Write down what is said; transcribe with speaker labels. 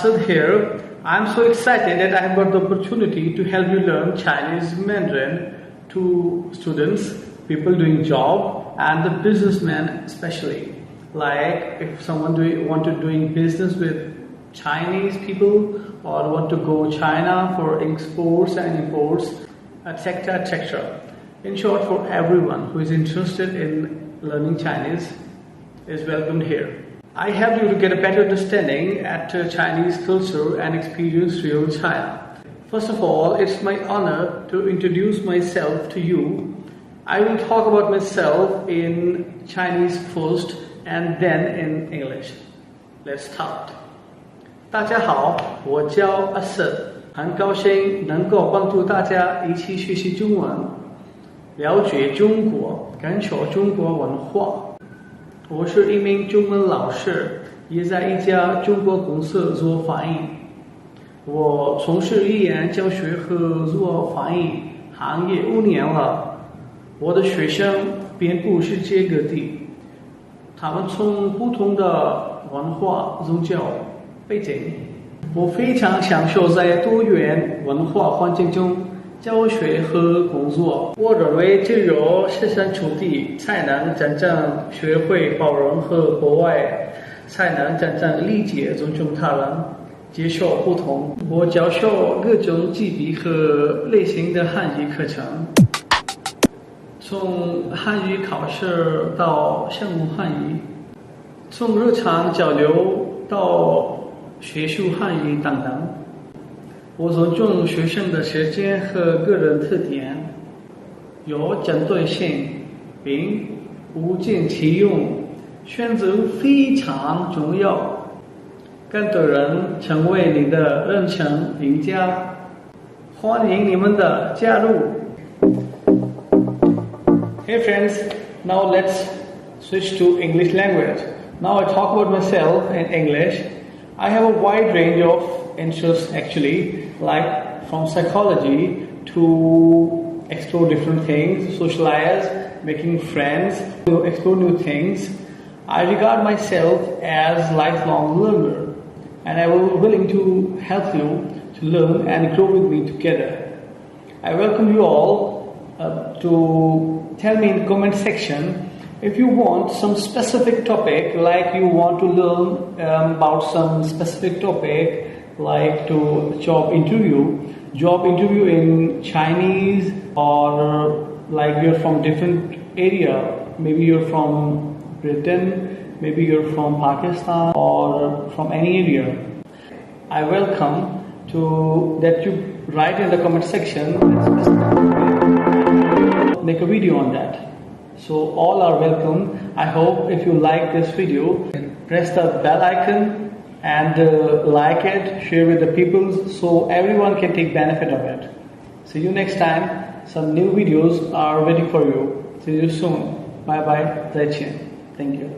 Speaker 1: Asad here. I'm so excited that I have got the opportunity to help you learn Chinese Mandarin to students, people doing job, and the businessmen especially. Like if someone want to doing business with Chinese people or want to go China for exports and imports, etc., etc. In short, for everyone who is interested in learning Chinese is welcomed here. I help you to get a better understanding at Chinese culture and experience real China. First of all, it's my honor to introduce myself to you. I will talk about myself in Chinese first and then in English. Let's start. 大家好，我叫阿瑟，很高兴能够帮助大家一起学习中文，了解中国，感受中国文化。我是一名中文老师，也在一家中国公司做翻译。我从事语言教学和做翻译行业5年了。我的学生遍布世界各地，他们从不同的文化、宗教背景。我非常享受在多元文化环境中教学和工作。我认为只有设身处地，才能真正学会包容和博爱，才能真正理解、尊重他人，接受不同。我教授各种级别和类型的汉语课程，从汉语考试到项目汉语，从日常交流到学术汉语等等。我尊重学生的时间和个人特点，有针对性，并物尽其用，选择非常重要。更多人成为你的人生赢家，欢迎你们的加入。Hey friends, now let's switch to English language. Now I talk about myself in English. I have a wide range of interests actually, like from psychology to explore different things, socialize, making friends, explore new things. I regard myself as a lifelong learner, and I will willing to help you to learn and grow with me together. I welcome you all to tell me in the comment section if you want some specific topic, like you want to learn about some specific topic, like to job interview in Chinese, or like you're from different area, maybe you're from Britain, maybe you're from Pakistan, or from any area. I welcome to that you write in the comment section, make a video on that. So all are welcome. I hope if you like this video, press the bell icon and like it, share with the people so everyone can take benefit of it. See you next time. Some new videos are waiting for you. See you soon. Bye bye. 再见. Thank you.